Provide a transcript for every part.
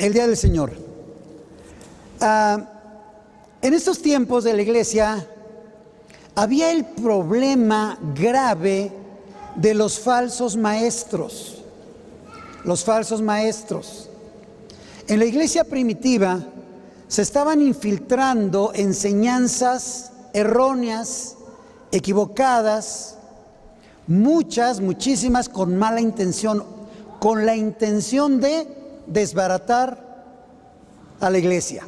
el día del Señor. En estos tiempos de la iglesia había el problema grave de los falsos maestros. Los falsos maestros. En la iglesia primitiva se estaban infiltrando enseñanzas erróneas, equivocadas, muchísimas con mala intención, con la intención de desbaratar a la iglesia,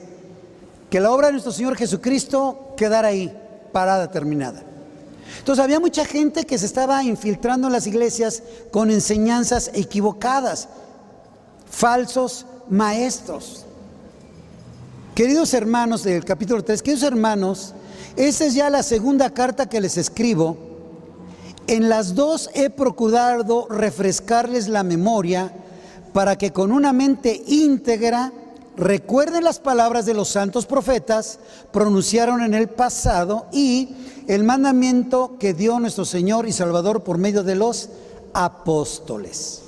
que la obra de nuestro Señor Jesucristo quedara ahí, parada, terminada. Entonces había mucha gente que se estaba infiltrando en las iglesias con enseñanzas equivocadas, falsos maestros. Queridos hermanos del capítulo 3, queridos hermanos, esta es ya la segunda carta que les escribo. En las dos he procurado refrescarles la memoria para que con una mente íntegra recuerden las palabras de los santos profetas pronunciaron en el pasado y el mandamiento que dio nuestro Señor y Salvador por medio de los apóstoles.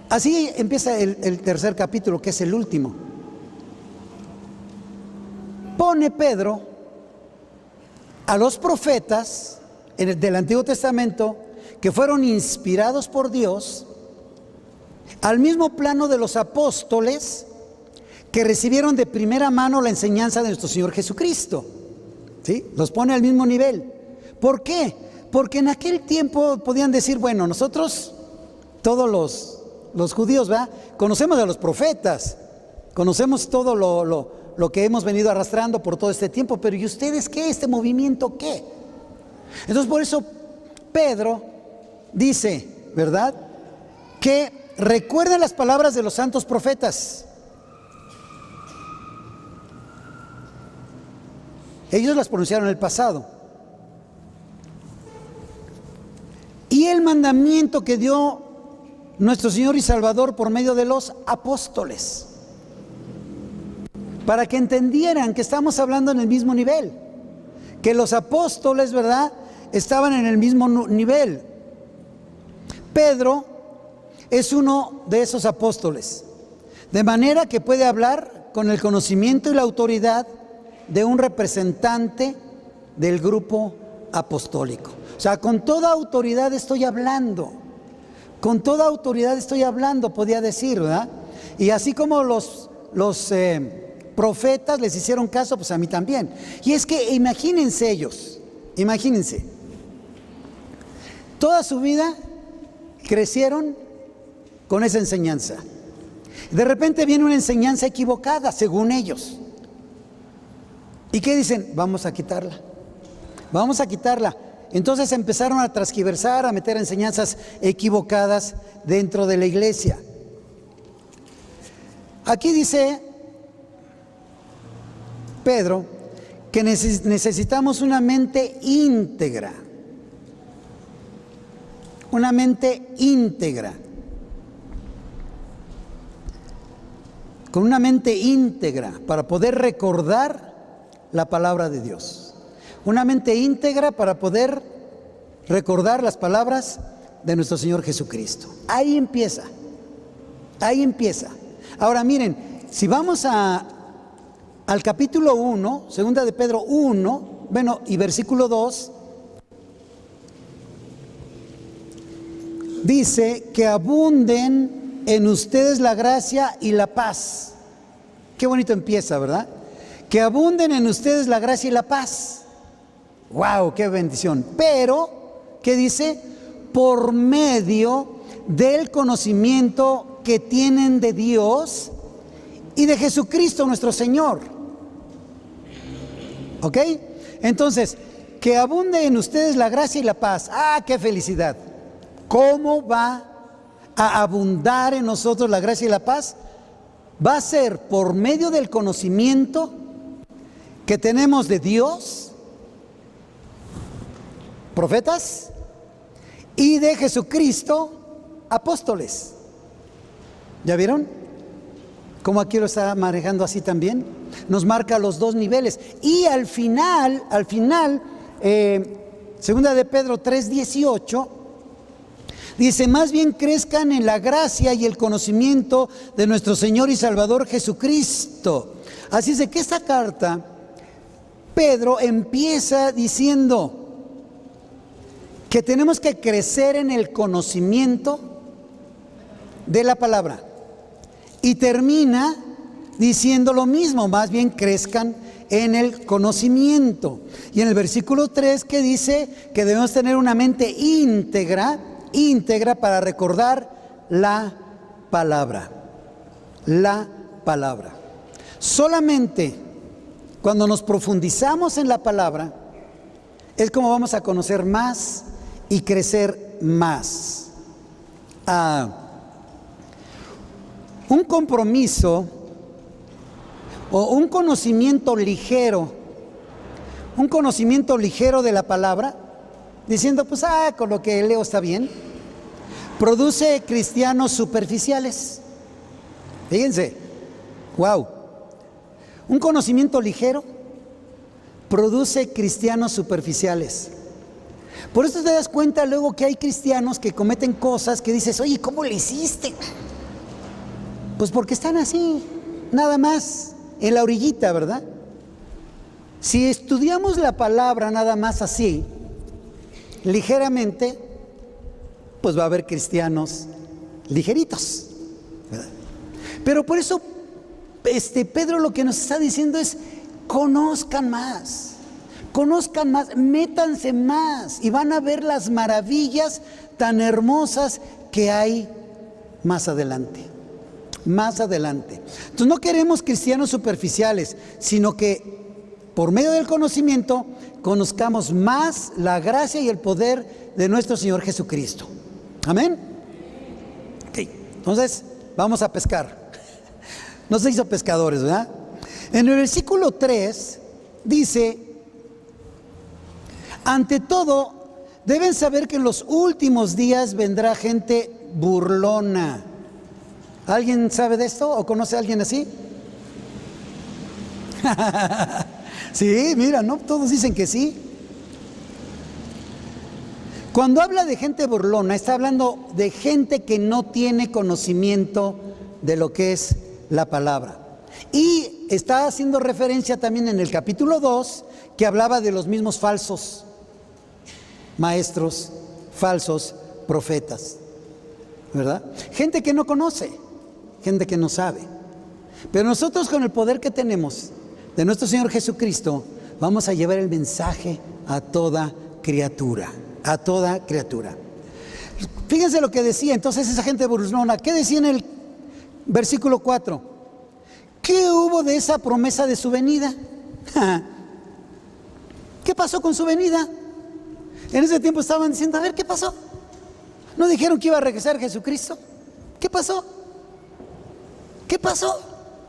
Así empieza el tercer capítulo, que es el último. Pone Pedro a los profetas del Antiguo Testamento que fueron inspirados por Dios al mismo plano de los apóstoles que recibieron de primera mano la enseñanza de nuestro Señor Jesucristo. ¿Sí? Los pone al mismo nivel. ¿Por qué? Porque en aquel tiempo podían decir, bueno, nosotros, todos los judíos, ¿verdad?, conocemos a los profetas, conocemos todo lo que hemos venido arrastrando por todo este tiempo, pero ¿y ustedes qué? ¿Este movimiento qué? Entonces por eso Pedro dice, ¿verdad?, que recuerden las palabras de los santos profetas. Ellos las pronunciaron en el pasado. Y el mandamiento que dio nuestro Señor y Salvador por medio de los apóstoles, para que entendieran que estamos hablando en el mismo nivel, que los apóstoles, ¿verdad?, estaban en el mismo nivel. Pedro es uno de esos apóstoles, de manera que puede hablar con el conocimiento y la autoridad de un representante del grupo apostólico. O sea, con toda autoridad estoy hablando, con toda autoridad estoy hablando, podía decir, ¿verdad? Y así como los profetas les hicieron caso, pues a mí también. Y es que imagínense ellos, imagínense, toda su vida crecieron con esa enseñanza. De repente viene una enseñanza equivocada, según ellos. ¿Y qué dicen? Vamos a quitarla. Vamos a quitarla. Entonces empezaron a transgiversar, a meter enseñanzas equivocadas dentro de la iglesia. Aquí dice Pedro que necesitamos una mente íntegra. Una mente íntegra. Con una mente íntegra para poder recordar la palabra de Dios. Una mente íntegra para poder recordar las palabras de nuestro Señor Jesucristo. Ahí empieza. Ahí empieza. Ahora miren, si vamos al capítulo 1, segunda de Pedro 1, bueno, y versículo 2, dice que abunden en ustedes la gracia y la paz. Qué bonito empieza, ¿verdad? Que abunden en ustedes la gracia y la paz. ¡Wow! ¡Qué bendición! Pero, ¿qué dice? Por medio del conocimiento que tienen de Dios y de Jesucristo nuestro Señor. ¿Ok? Entonces, que abunde en ustedes la gracia y la paz. ¡Ah, qué felicidad! ¿Cómo va a abundar en nosotros la gracia y la paz? Va a ser por medio del conocimiento que tenemos de Dios, profetas, y de Jesucristo, apóstoles. ¿Ya vieron? Cómo aquí lo está manejando así también. Nos marca los dos niveles. Y al final, segunda de Pedro 3:18, Dice, más bien crezcan en la gracia y el conocimiento de nuestro Señor y Salvador Jesucristo. Así es de que esta carta, Pedro empieza diciendo que tenemos que crecer en el conocimiento de la palabra. Y termina diciendo lo mismo, más bien crezcan en el conocimiento. Y en el versículo 3 que dice que debemos tener una mente íntegra para recordar la palabra. La palabra. Solamente cuando nos profundizamos en la palabra es como vamos a conocer más y crecer más. Un compromiso o un conocimiento ligero de la palabra, diciendo pues con lo que leo está bien, produce cristianos superficiales. Fíjense, wow, un conocimiento ligero produce cristianos superficiales. Por eso te das cuenta luego que hay cristianos que cometen cosas que dices, oye, ¿cómo le hiciste? Pues porque están así, nada más, en la orillita, ¿verdad? Si estudiamos la palabra nada más así, ligeramente, pues va a haber cristianos ligeritos, ¿verdad? Pero por eso Pedro lo que nos está diciendo es, conozcan más, métanse más y van a ver las maravillas tan hermosas que hay más adelante. Entonces no queremos cristianos superficiales, sino que por medio del conocimiento conozcamos más la gracia y el poder de nuestro Señor Jesucristo. Amén. Ok, entonces vamos a pescar. No se hizo pescadores, ¿verdad? En el versículo 3 dice, ante todo, deben saber que en los últimos días vendrá gente burlona. ¿Alguien sabe de esto o conoce a alguien así? Sí, mira, ¿no? Todos dicen que sí. Cuando habla de gente burlona, está hablando de gente que no tiene conocimiento de lo que es la palabra. Y está haciendo referencia también en el capítulo 2, que hablaba de los mismos falsos maestros, falsos profetas, ¿verdad? Gente que no conoce, gente que no sabe. Pero nosotros, con el poder que tenemos de nuestro Señor Jesucristo, vamos a llevar el mensaje a toda criatura, Fíjense lo que decía entonces esa gente burlona. ¿Qué decía en el versículo 4? ¿Qué hubo de esa promesa de su venida? ¿Qué pasó con su venida? En ese tiempo estaban diciendo, a ver, ¿qué pasó? ¿No dijeron que iba a regresar Jesucristo? ¿Qué pasó?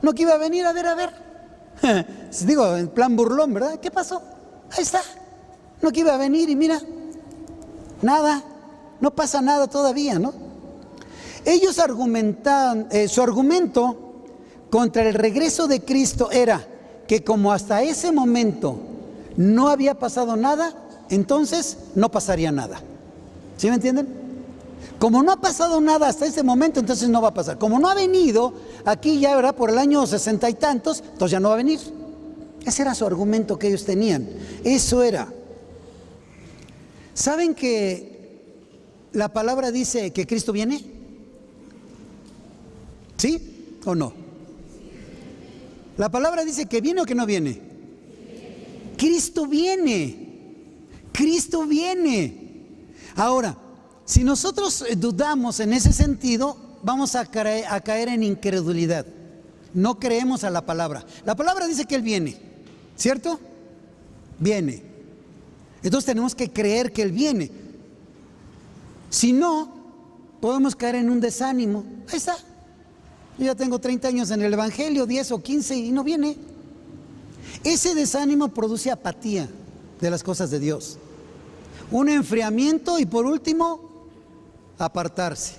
¿No que iba a venir? A ver. Digo, en plan burlón, ¿verdad? ¿Qué pasó? Ahí está. ¿No que iba a venir? Y mira, nada, no pasa nada todavía, ¿no? Ellos argumentaban, su argumento contra el regreso de Cristo era que como hasta ese momento no había pasado nada, entonces no pasaría nada. ¿Sí me entienden? Como no ha pasado nada hasta ese momento, entonces no va a pasar. Como no ha venido aquí ya, ¿verdad? Por el año 60 y tantos, entonces ya no va a venir. Ese era su argumento que ellos tenían. Eso era. ¿Saben que la palabra dice que Cristo viene? ¿Sí o no? La palabra dice que viene o que no viene. Cristo viene. Ahora, si nosotros dudamos en ese sentido, vamos a caer en incredulidad. No creemos a la palabra. La palabra dice que Él viene, ¿cierto? Viene. Entonces tenemos que creer que Él viene. Si no, podemos caer en un desánimo. Ahí está. Yo ya tengo 30 años en el Evangelio, 10 o 15 y no viene. Ese desánimo produce apatía de las cosas de Dios. Un enfriamiento y por último, apartarse.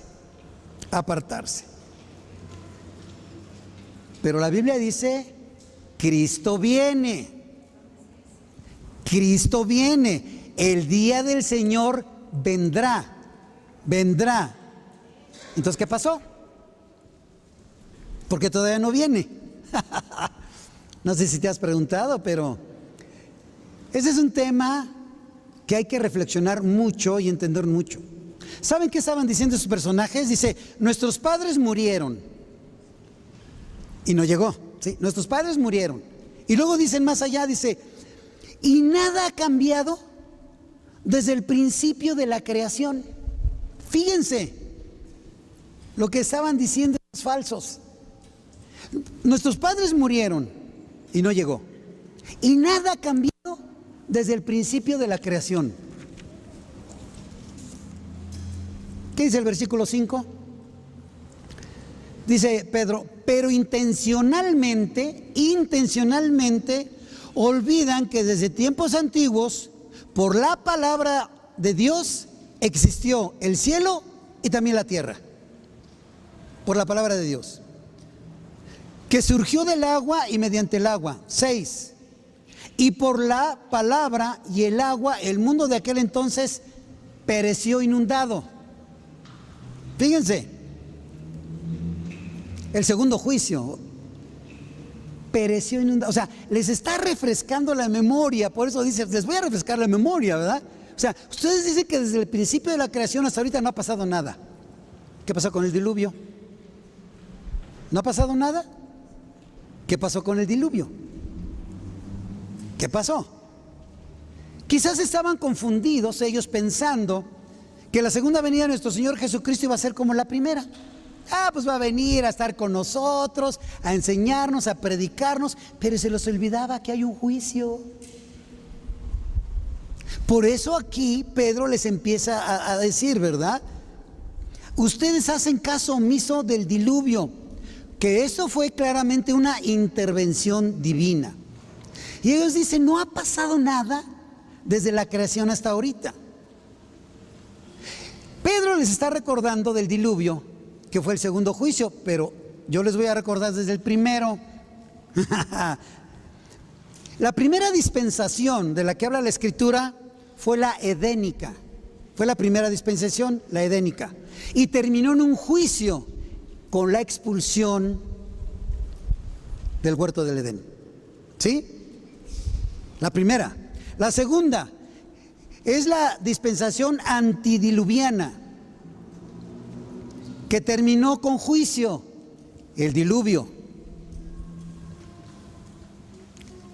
Pero la Biblia dice, Cristo viene, el día del Señor vendrá. vendrá. Entonces, ¿qué pasó? Porque todavía no viene. No sé si te has preguntado, pero ese es un tema que hay que reflexionar mucho y entender mucho. ¿Saben qué estaban diciendo sus personajes? Dice, nuestros padres murieron y no llegó. ¿Sí? Nuestros padres murieron. Y luego dicen más allá, dice, y nada ha cambiado desde el principio de la creación. Fíjense lo que estaban diciendo los falsos. Nuestros padres murieron y no llegó. Y nada ha cambiado desde el principio de la creación. ¿Qué dice el versículo 5? Dice Pedro, pero intencionalmente olvidan que desde tiempos antiguos, por la palabra de Dios, existió el cielo y también la tierra. Por la palabra de Dios. Que surgió del agua y mediante el agua. 6. Y por la palabra y el agua, el mundo de aquel entonces pereció inundado. Fíjense, el segundo juicio pereció inundado. O sea, les está refrescando la memoria. Por eso dice, les voy a refrescar la memoria, ¿verdad? O sea, ustedes dicen que desde el principio de la creación hasta ahorita no ha pasado nada. ¿Qué pasó con el diluvio? ¿No ha pasado nada? ¿Qué pasó con el diluvio? ¿Qué pasó? Quizás estaban confundidos ellos pensando que la segunda venida de nuestro Señor Jesucristo iba a ser como la primera. Pues va a venir a estar con nosotros, a enseñarnos, a predicarnos, pero se les olvidaba que hay un juicio. Por eso aquí Pedro les empieza a decir, ¿verdad? Ustedes hacen caso omiso del diluvio, que eso fue claramente una intervención divina. Y ellos dicen, no ha pasado nada desde la creación hasta ahorita. Pedro les está recordando del diluvio, que fue el segundo juicio, pero yo les voy a recordar desde el primero. La primera dispensación de la que habla la Escritura fue la edénica. Fue la primera dispensación, la edénica. Y terminó en un juicio con la expulsión del huerto del Edén. ¿Sí? La primera. La segunda es la dispensación antidiluviana, que terminó con juicio, el diluvio.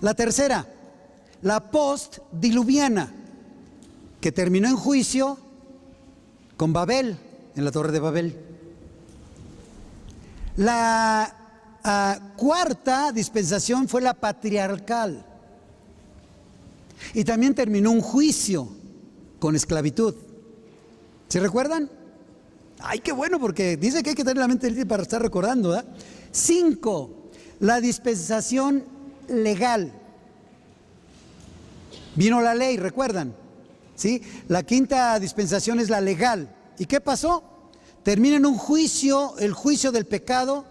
La tercera, la postdiluviana, que terminó en juicio con Babel, en la Torre de Babel. La cuarta dispensación fue la patriarcal, y también terminó un juicio con esclavitud. ¿Se recuerdan? Ay, qué bueno, porque dice que hay que tener la mente limpia para estar recordando, ¿verdad? 5, la dispensación legal. Vino la ley, ¿recuerdan? ¿Sí? La quinta dispensación es la legal. ¿Y qué pasó? Termina en un juicio, el juicio del pecado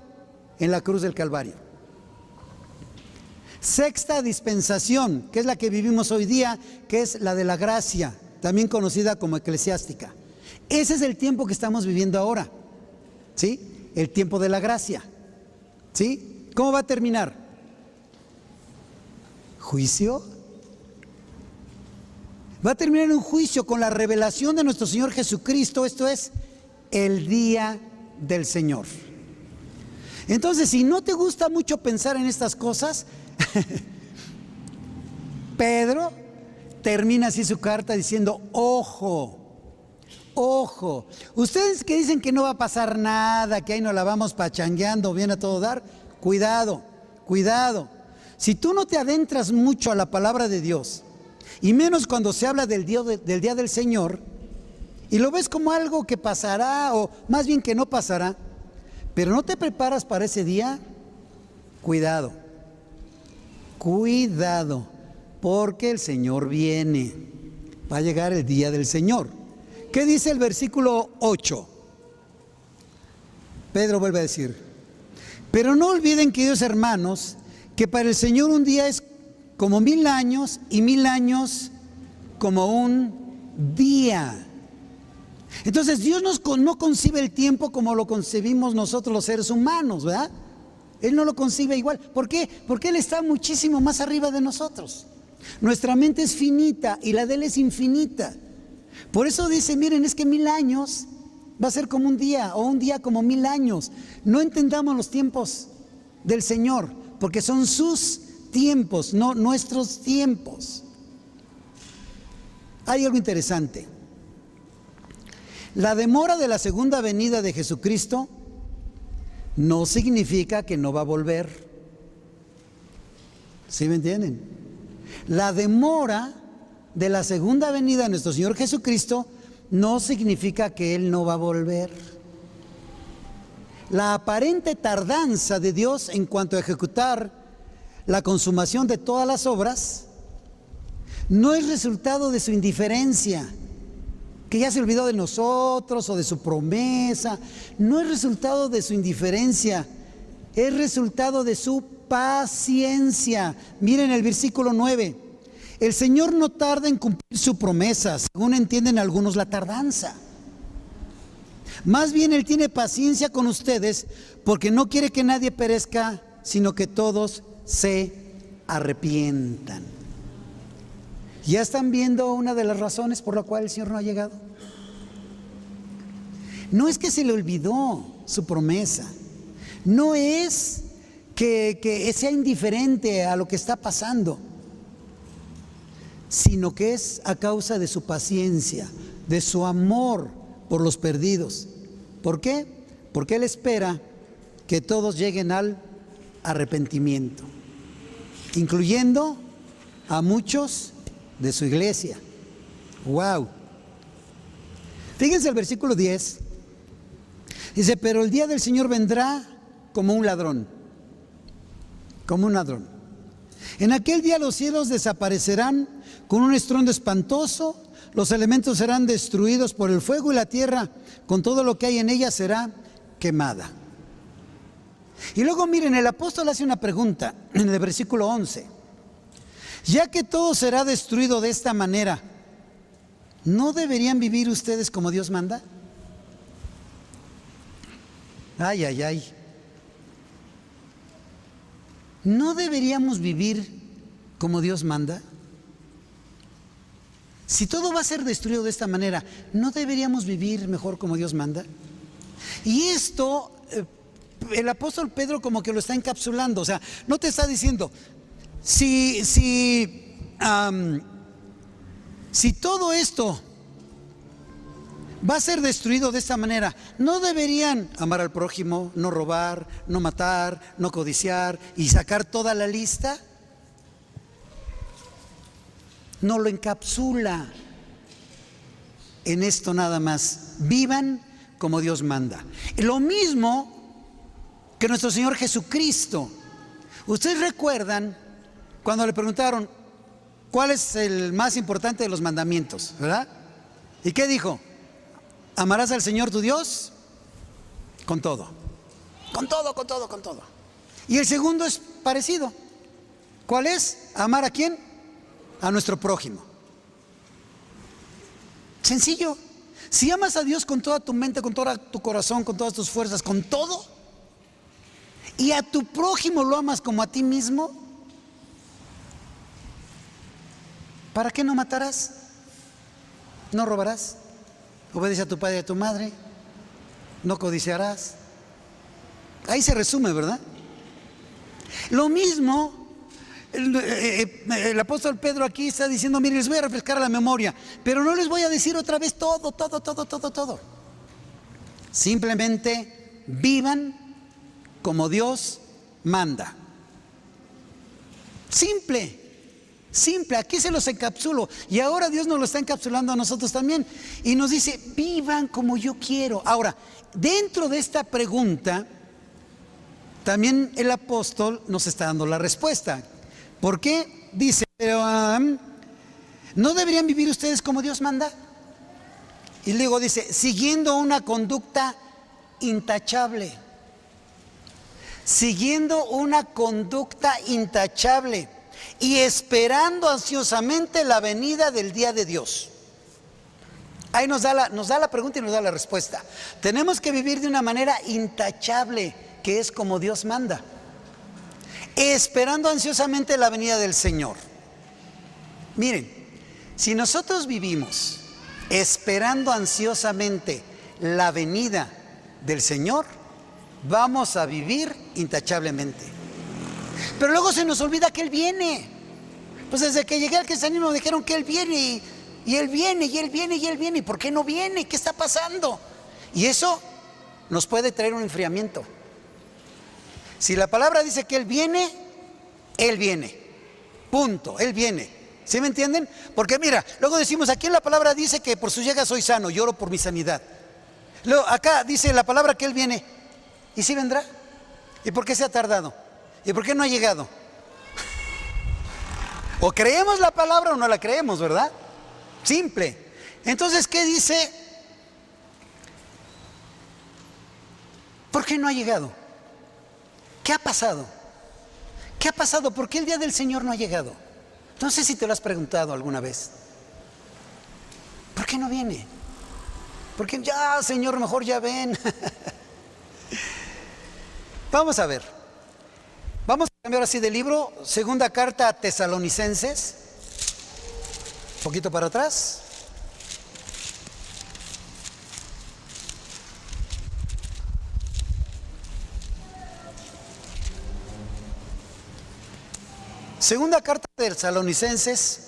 en la cruz del Calvario. Sexta dispensación, que es la que vivimos hoy día, que es la de la gracia, también conocida como eclesiástica. Ese es el tiempo que estamos viviendo ahora, ¿sí? El tiempo de la gracia, ¿sí? ¿Cómo va a terminar? ¿Juicio? Va a terminar en un juicio con la revelación de nuestro Señor Jesucristo. Esto es el día del Señor. Entonces, si no te gusta mucho pensar en estas cosas, Pedro termina así su carta diciendo, ojo, ojo, ustedes que dicen que no va a pasar nada, que ahí nos la vamos pachangueando bien a todo dar, cuidado, cuidado. Si tú no te adentras mucho a la palabra de Dios, y menos cuando se habla del día del Señor, y lo ves como algo que pasará, o más bien que no pasará, pero no te preparas para ese día, cuidado, cuidado, porque el Señor viene, va a llegar el día del Señor. ¿Qué dice el versículo 8? Pedro vuelve a decir, pero no olviden, queridos hermanos, que para el Señor un día es como 1000 años y 1000 años como un día. Entonces Dios no concibe el tiempo como lo concebimos nosotros los seres humanos, ¿verdad? Él no lo concibe igual. ¿Por qué? Porque Él está muchísimo más arriba de nosotros. Nuestra mente es finita y la de Él es infinita. Por eso dice, miren, es que 1000 años va a ser como un día, o un día como 1000 años. No entendamos los tiempos del Señor, porque son sus tiempos, no nuestros tiempos. Hay algo interesante. La demora de la segunda venida de Jesucristo no significa que no va a volver. ¿Sí me entienden? La demora de la segunda venida de nuestro Señor Jesucristo no significa que Él no va a volver. La aparente tardanza de Dios en cuanto a ejecutar la consumación de todas las obras no es resultado de su indiferencia, que ya se olvidó de nosotros o de su promesa. No es resultado de su indiferencia, es resultado de su paciencia. Miren el versículo 9. El Señor no tarda en cumplir su promesa, según entienden algunos la tardanza. Más bien Él tiene paciencia con ustedes porque no quiere que nadie perezca, sino que todos se arrepientan. ¿Ya están viendo una de las razones por la cual el Señor no ha llegado? No es que se le olvidó su promesa, no es que sea indiferente a lo que está pasando, sino que es a causa de su paciencia, de su amor por los perdidos. ¿Por qué? Porque Él espera que todos lleguen al arrepentimiento, incluyendo a muchos de su iglesia. Wow. Fíjense el versículo 10. Dice, pero el día del Señor vendrá como un ladrón. Como un ladrón. En aquel día los cielos desaparecerán con un estruendo espantoso, los elementos serán destruidos por el fuego y la tierra con todo lo que hay en ella será quemada. Y luego miren, el apóstol hace una pregunta en el versículo 11. Ya que todo será destruido de esta manera, ¿no deberían vivir ustedes como Dios manda? Ay, ay, ay. ¿No deberíamos vivir como Dios manda? Si todo va a ser destruido de esta manera, ¿no deberíamos vivir mejor como Dios manda? Y esto, el apóstol Pedro como que lo está encapsulando. O sea, no te está diciendo, si todo esto va a ser destruido de esta manera, ¿no deberían amar al prójimo, no robar, no matar, no codiciar y sacar toda la lista? No lo encapsula en esto nada más. Vivan como Dios manda. Lo mismo que nuestro Señor Jesucristo. Ustedes recuerdan cuando le preguntaron cuál es el más importante de los mandamientos, ¿verdad? ¿Y qué dijo? Amarás al Señor tu Dios con todo. Con todo, con todo, con todo. Y el segundo es parecido. ¿Cuál es? ¿Amar a quién? A nuestro prójimo. Sencillo. Si amas a Dios con toda tu mente, con todo tu corazón, con todas tus fuerzas, con todo, y a tu prójimo lo amas como a ti mismo, ¿para qué no matarás? ¿No robarás? Obedece a tu padre y a tu madre. No codiciarás. Ahí se resume, ¿verdad? Lo mismo, el apóstol Pedro aquí está diciendo, miren, les voy a refrescar la memoria, pero no les voy a decir otra vez todo. Simplemente vivan como Dios manda. Simple, aquí se los encapsulo. Y ahora Dios nos lo está encapsulando a nosotros también. Y nos dice, vivan como yo quiero. Ahora, dentro de esta pregunta, también el apóstol nos está dando la respuesta. ¿Por qué? Dice, pero ¿no deberían vivir ustedes como Dios manda? Y luego dice, siguiendo una conducta intachable. Siguiendo una conducta intachable y esperando ansiosamente la venida del día de Dios. Ahí nos da la pregunta y nos da la respuesta. Tenemos que vivir de una manera intachable, que es como Dios manda, esperando ansiosamente la venida del Señor. Miren, si nosotros vivimos esperando ansiosamente la venida del Señor, vamos a vivir intachablemente. Pero luego se nos olvida que Él viene. Pues desde que llegué al cristianismo me dijeron que Él viene y Él viene y Él viene y Él viene. ¿Y por qué no viene? ¿Qué está pasando? Y eso nos puede traer un enfriamiento. Si la palabra dice que Él viene, punto, Él viene. ¿Sí me entienden? Porque mira, luego decimos, aquí en la palabra dice que por su llegada soy sano, lloro por mi sanidad. Luego acá dice la palabra que Él viene. ¿Y si vendrá? ¿Y por qué se ha tardado? ¿Y por qué no ha llegado? O creemos la palabra o no la creemos, ¿verdad? Simple. Entonces, ¿qué dice? ¿Por qué no ha llegado? ¿Qué ha pasado? ¿Qué ha pasado? ¿Por qué el día del Señor no ha llegado? No sé si te lo has preguntado alguna vez. ¿Por qué no viene? Porque ya, Señor, mejor ya ven. Vamos a ver. Vamos a cambiar así de libro. Segunda carta a Tesalonicenses. Un poquito para atrás. Segunda carta de Tesalonicenses,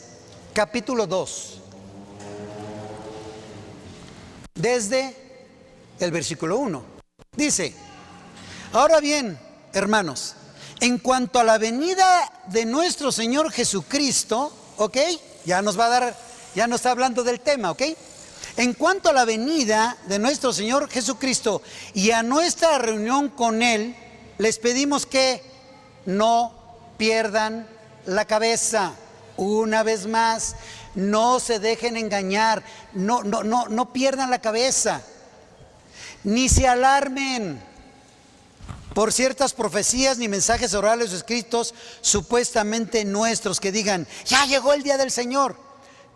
capítulo 2. Desde el versículo 1. Dice: ahora bien, hermanos, en cuanto a la venida de nuestro Señor Jesucristo, ¿ok? Ya nos está hablando del tema, ¿ok? En cuanto a la venida de nuestro Señor Jesucristo y a nuestra reunión con Él, les pedimos que no pierdan la cabeza. Una vez más, no se dejen engañar, no pierdan la cabeza, ni se alarmen por ciertas profecías ni mensajes orales o escritos supuestamente nuestros que digan, ya llegó el día del Señor.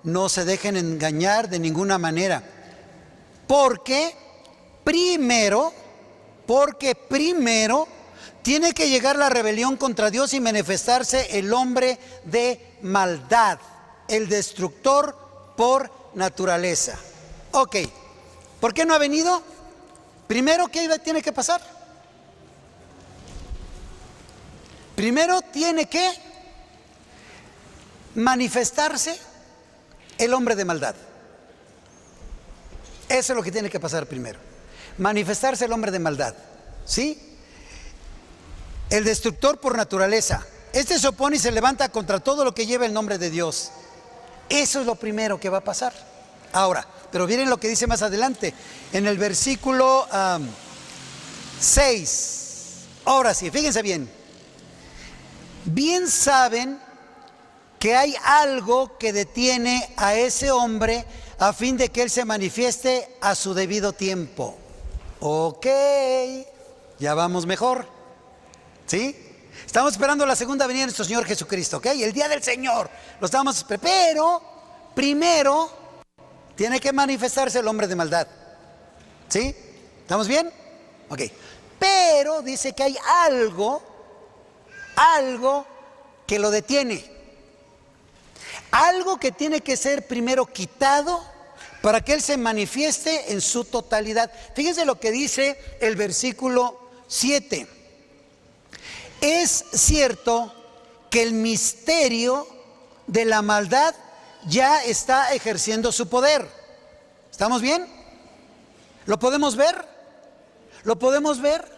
No se dejen engañar de ninguna manera, porque primero tiene que llegar la rebelión contra Dios y manifestarse el hombre de maldad, el destructor por naturaleza. Ok, ¿por qué no ha venido? Primero, ¿qué tiene que pasar? Primero tiene que manifestarse el hombre de maldad. Eso es lo que tiene que pasar primero. Manifestarse el hombre de maldad, ¿sí? El destructor por naturaleza. Este se opone y se levanta contra todo lo que lleva el nombre de Dios. Eso es lo primero que va a pasar. Ahora, pero miren lo que dice más adelante, en el versículo 6. Ahora sí, fíjense bien. Bien saben que hay algo que detiene a ese hombre a fin de que él se manifieste a su debido tiempo. Ok, ya vamos mejor. ¿Sí? Estamos esperando la segunda venida de nuestro Señor Jesucristo, ¿ok? El día del Señor. Lo estamos esperando. Pero primero tiene que manifestarse el hombre de maldad. ¿Sí? ¿Estamos bien? Ok. Pero dice que hay algo que lo detiene. Algo que tiene que ser primero quitado para que Él se manifieste en su totalidad. Fíjense lo que dice el versículo 7. Es cierto que el misterio de la maldad ya está ejerciendo su poder. ¿Estamos bien? ¿Lo podemos ver? ¿Lo podemos ver?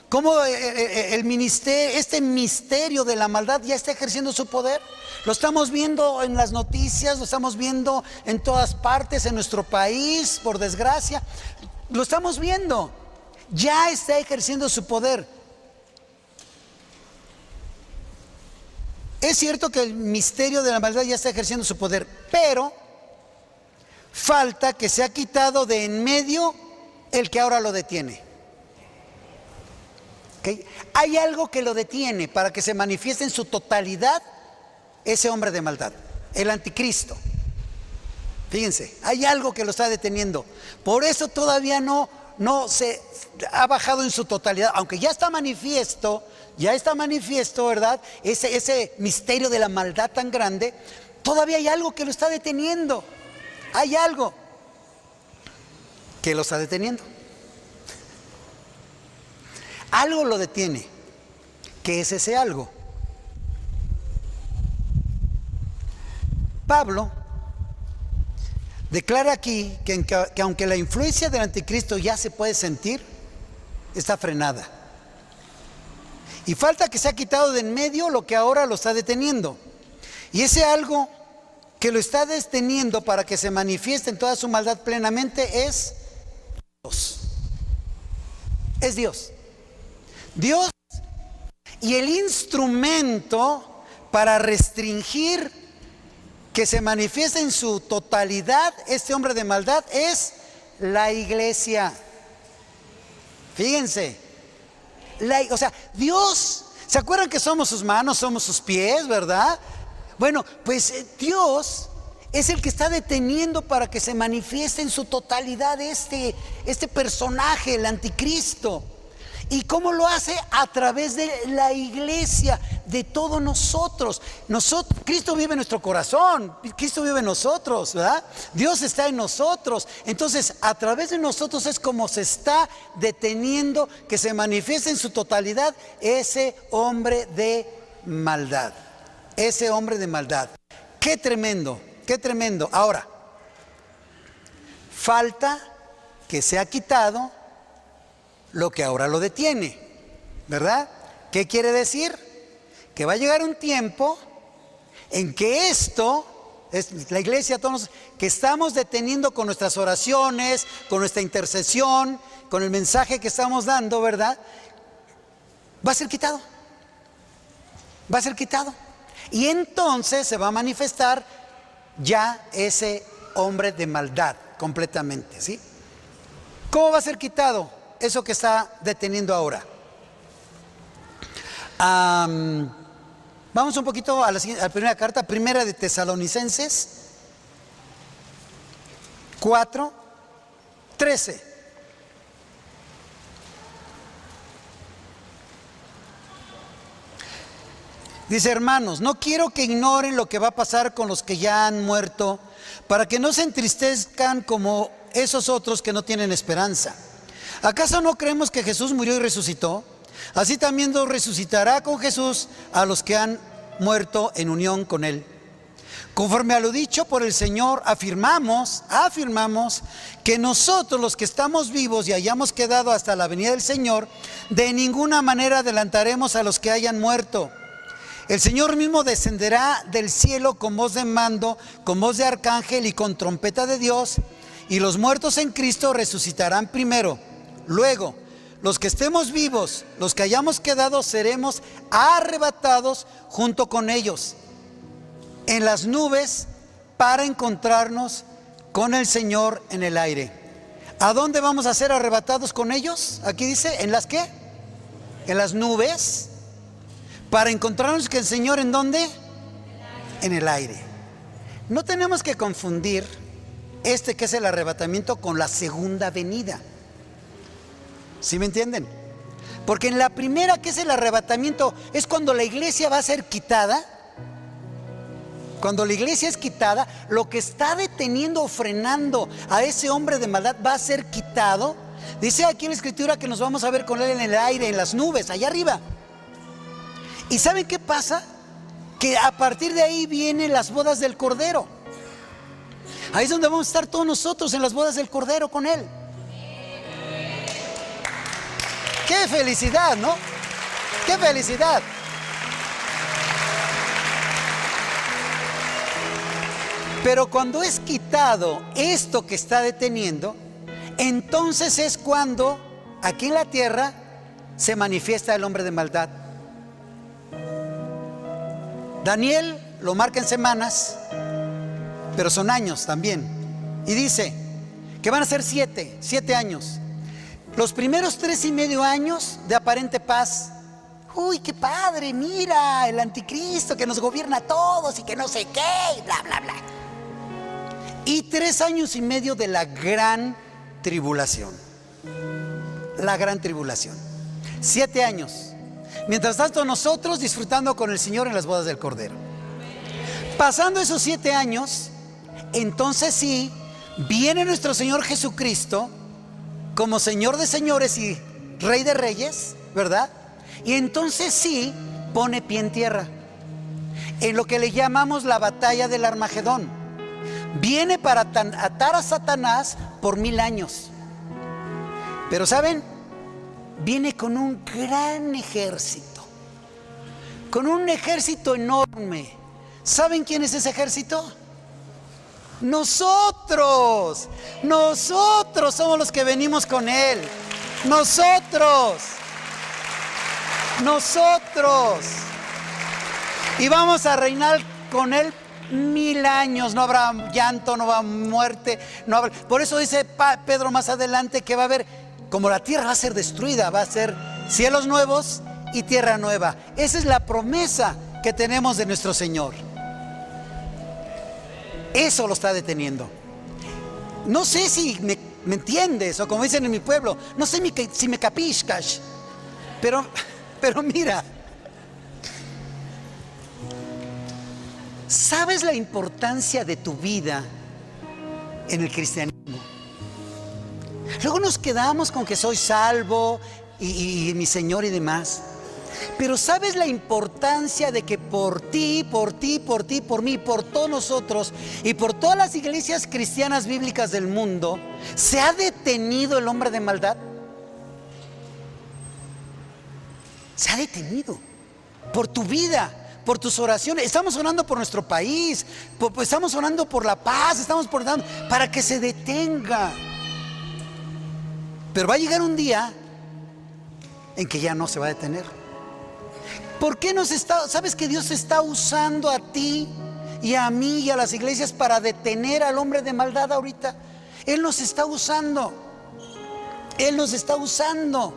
¿Cómo este misterio de la maldad ya está ejerciendo su poder? Lo estamos viendo en las noticias, lo estamos viendo en todas partes, en nuestro país, por desgracia. Lo estamos viendo. Ya está ejerciendo su poder. Es cierto que el misterio de la maldad ya está ejerciendo su poder, pero falta que se ha quitado de en medio el que ahora lo detiene. ¿Okay? Hay algo que lo detiene para que se manifieste en su totalidad ese hombre de maldad, el anticristo. Fíjense, hay algo que lo está deteniendo. Por eso todavía no se ha bajado en su totalidad, aunque ya está manifiesto, ¿verdad? Ese misterio de la maldad tan grande, todavía hay algo que lo está deteniendo. Hay algo que lo está deteniendo. Algo lo detiene. ¿Qué es ese algo? Pablo declara aquí que aunque la influencia del anticristo ya se puede sentir, está frenada. Y falta que se ha quitado de en medio lo que ahora lo está deteniendo. Y ese algo que lo está deteniendo para que se manifieste en toda su maldad plenamente es Dios. Es Dios. Dios, y el instrumento para restringir que se manifieste en su totalidad este hombre de maldad es la iglesia. Fíjense, o sea, Dios, ¿se acuerdan que somos sus manos, somos sus pies, verdad? Bueno, pues Dios es el que está deteniendo para que se manifieste en su totalidad este personaje, el anticristo. ¿Y cómo lo hace? A través de la iglesia, de todos nosotros. Cristo vive en nuestro corazón, Cristo vive en nosotros, ¿verdad? Dios está en nosotros. Entonces, a través de nosotros es como se está deteniendo que se manifieste en su totalidad ese hombre de maldad. Ese hombre de maldad. Qué tremendo, qué tremendo. Ahora, falta que se ha quitado lo que ahora lo detiene, ¿verdad? ¿Qué quiere decir? Que va a llegar un tiempo en que esto, es la iglesia, todos que estamos deteniendo con nuestras oraciones, con nuestra intercesión, con el mensaje que estamos dando, ¿verdad? Va a ser quitado. Va a ser quitado. Y entonces se va a manifestar ya ese hombre de maldad completamente, ¿sí? ¿Cómo va a ser quitado eso que está deteniendo ahora? Vamos un poquito a la primera carta, primera de Tesalonicenses 4:13. Dice: hermanos, no quiero que ignoren lo que va a pasar con los que ya han muerto, para que no se entristezcan como esos otros que no tienen esperanza. ¿Acaso no creemos que Jesús murió y resucitó? Así también Dios resucitará con Jesús a los que han muerto en unión con Él. Conforme a lo dicho por el Señor, afirmamos que nosotros, los que estamos vivos y hayamos quedado hasta la venida del Señor, de ninguna manera adelantaremos a los que hayan muerto. El Señor mismo descenderá del cielo con voz de mando, con voz de arcángel y con trompeta de Dios, y los muertos en Cristo resucitarán primero. Luego, los que estemos vivos, los que hayamos quedado, seremos arrebatados junto con ellos en las nubes para encontrarnos con el Señor en el aire. ¿A dónde vamos a ser arrebatados con ellos? Aquí dice, ¿en las qué? En las nubes. Para encontrarnos con el Señor, ¿en dónde? En el aire. No tenemos que confundir que es el arrebatamiento con la segunda venida. ¿Sí me entienden? Porque en la primera, que es el arrebatamiento, es cuando la iglesia va a ser quitada. Cuando la iglesia es quitada, lo que está deteniendo o frenando a ese hombre de maldad va a ser quitado. Dice aquí en la Escritura que nos vamos a ver con él en el aire, en las nubes, allá arriba. ¿Y saben qué pasa? Que a partir de ahí vienen las bodas del Cordero. Ahí es donde vamos a estar todos nosotros, en las bodas del Cordero con Él. ¡Qué felicidad!, ¿no? ¡Qué felicidad! Pero cuando es quitado esto que está deteniendo, entonces es cuando aquí en la tierra se manifiesta el hombre de maldad. Daniel lo marca en semanas, pero son años también. Y dice que van a ser 7 años. Los primeros 3.5 años de aparente paz. Uy, qué padre, mira, el anticristo que nos gobierna a todos y que no sé qué, y bla, bla, bla. y 3 años y medio de la gran tribulación. La gran tribulación. 7 años. Mientras tanto nosotros disfrutando con el Señor en las bodas del Cordero. Pasando esos 7 años, entonces sí, viene nuestro Señor Jesucristo como Señor de señores y Rey de reyes, ¿verdad? Y entonces sí, pone pie en tierra, en lo que le llamamos la batalla del Armagedón. Viene para atar a Satanás por 1000 años. Pero ¿saben? Viene con un gran ejército, con un ejército enorme. ¿Saben quién es ese ejército? Nosotros somos los que venimos con Él. Nosotros. Y vamos a reinar con Él 1000 años. No habrá llanto, no habrá muerte, no habrá... Por eso dice Pedro más adelante que va a haber, como la tierra va a ser destruida, va a ser cielos nuevos y tierra nueva. Esa es la promesa que tenemos de nuestro Señor. Eso lo está deteniendo. No sé si me entiendes, o como dicen en mi pueblo, no sé si me capiscas, pero mira, ¿sabes la importancia de tu vida en el cristianismo? Luego nos quedamos con que soy salvo y mi Señor y demás. Pero ¿sabes la importancia de que por ti, por mí, por todos nosotros y por todas las iglesias cristianas bíblicas del mundo se ha detenido el hombre de maldad? Se ha detenido por tu vida, por tus oraciones. Estamos orando por nuestro país, estamos orando por la paz, estamos orando para que se detenga. Pero va a llegar un día en que ya no se va a detener. ¿Por qué sabes que Dios está usando a ti y a mí y a las iglesias para detener al hombre de maldad ahorita? Él nos está usando. Él nos está usando.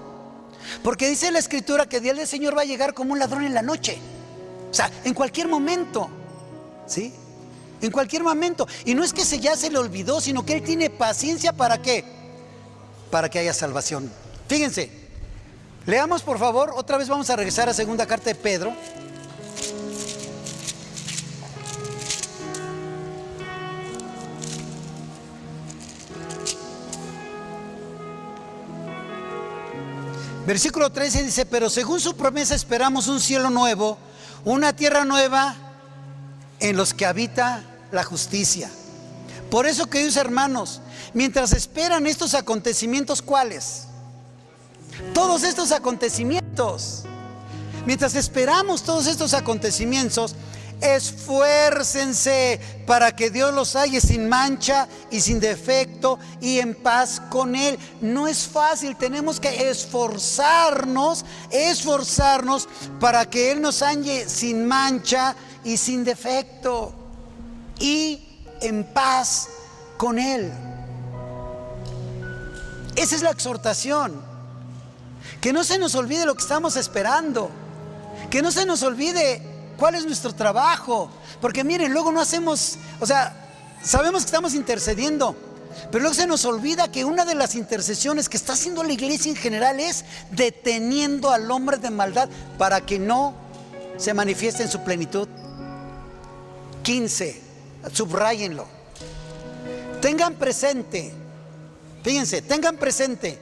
Porque dice la Escritura que el día del Señor va a llegar como un ladrón en la noche. O sea, en cualquier momento. ¿Sí? En cualquier momento. Y no es que ya se le olvidó, sino que Él tiene paciencia. ¿Para qué? Para que haya salvación. Fíjense. Leamos por favor, otra vez vamos a regresar a segunda carta de Pedro. Versículo 13 dice: pero según su promesa esperamos un cielo nuevo, una tierra nueva en los que habita la justicia. Por eso, queridos hermanos, mientras esperan estos acontecimientos, ¿cuáles? Todos estos acontecimientos. Mientras esperamos todos estos acontecimientos, esfuércense para que Dios los halle sin mancha y sin defecto y en paz con Él. No es fácil, tenemos que esforzarnos para que Él nos halle sin mancha y sin defecto y en paz con Él. Esa es la exhortación. Que no se nos olvide lo que estamos esperando. Que no se nos olvide cuál es nuestro trabajo. Porque miren, luego no hacemos, sabemos que estamos intercediendo, pero luego se nos olvida que una de las intercesiones que está haciendo la iglesia en general es deteniendo al hombre de maldad para que no se manifieste en su plenitud. 15, subrayenlo. Tengan presente, fíjense, tengan presente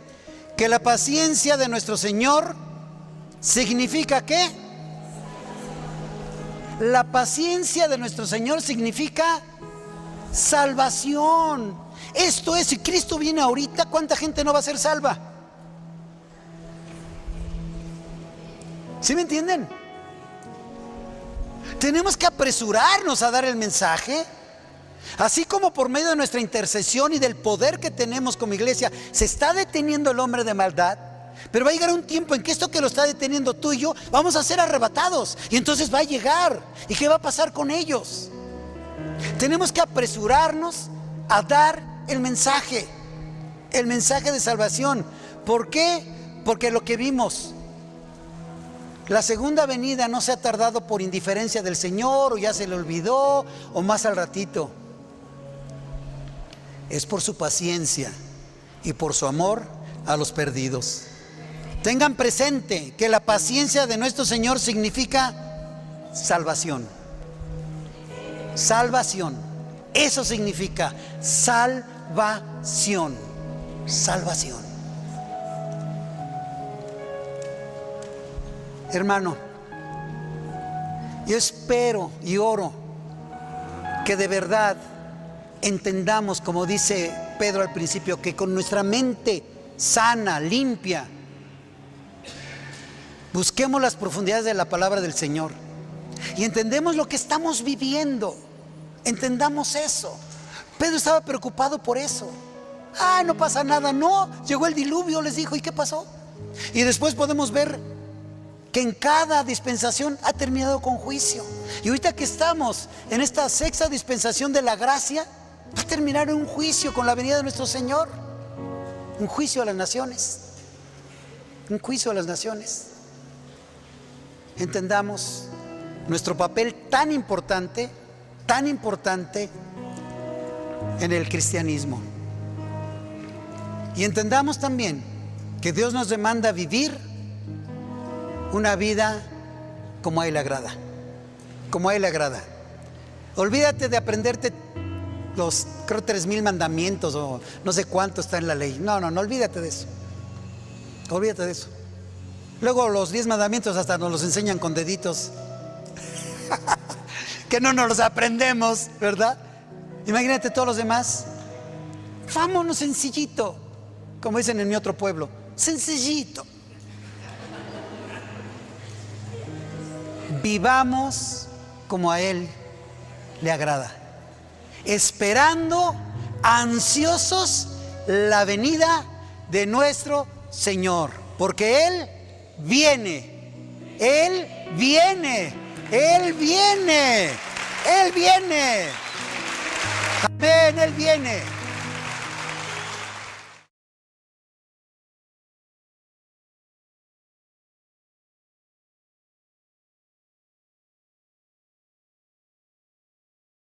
que la paciencia de nuestro Señor significa ¿qué? La paciencia de nuestro Señor significa salvación. Esto es, si Cristo viene ahorita, ¿cuánta gente no va a ser salva? ¿Sí me entienden? Tenemos que apresurarnos a dar el mensaje. Así como por medio de nuestra intercesión y del poder que tenemos como iglesia se está deteniendo el hombre de maldad, pero va a llegar un tiempo en que esto que lo está deteniendo tú y yo vamos a ser arrebatados, y entonces va a llegar. ¿Y qué va a pasar con ellos? Tenemos que apresurarnos a dar el mensaje de salvación. ¿Por qué? Porque lo que vimos, la segunda venida no se ha tardado por indiferencia del Señor, o ya se le olvidó, o más al ratito. es por su paciencia y por su amor a los perdidos. Tengan presente que la paciencia de nuestro Señor significa salvación. Salvación. Eso significa salvación. Salvación. Hermano, yo espero y oro que de verdad entendamos, como dice Pedro al principio, que con nuestra mente sana, limpia, busquemos las profundidades de la palabra del Señor y entendemos lo que estamos viviendo. Entendamos eso. Pedro estaba preocupado por eso. No pasa nada. No, llegó el diluvio, les dijo. ¿Y qué pasó? Y después podemos ver que en cada dispensación ha terminado con juicio. Y ahorita que estamos en esta sexta dispensación de la gracia, va a terminar en un juicio con la venida de nuestro Señor. Un juicio a las naciones. Un juicio a las naciones. Entendamos nuestro papel tan importante en el cristianismo. Y entendamos también que Dios nos demanda vivir una vida como a Él le agrada. Como a Él le agrada. Olvídate de aprenderte los, creo, 3,000 mandamientos o no sé cuánto está en la ley. No, olvídate de eso. Olvídate de eso. Luego los 10 mandamientos hasta nos los enseñan con deditos. Que no nos los aprendemos, ¿verdad? Imagínate todos los demás. Vámonos sencillito, como dicen en mi otro pueblo, sencillito. Vivamos como a Él le agrada, esperando ansiosos la venida de nuestro Señor, porque Él viene, Él viene, Él viene, Él viene. Amén, Él viene.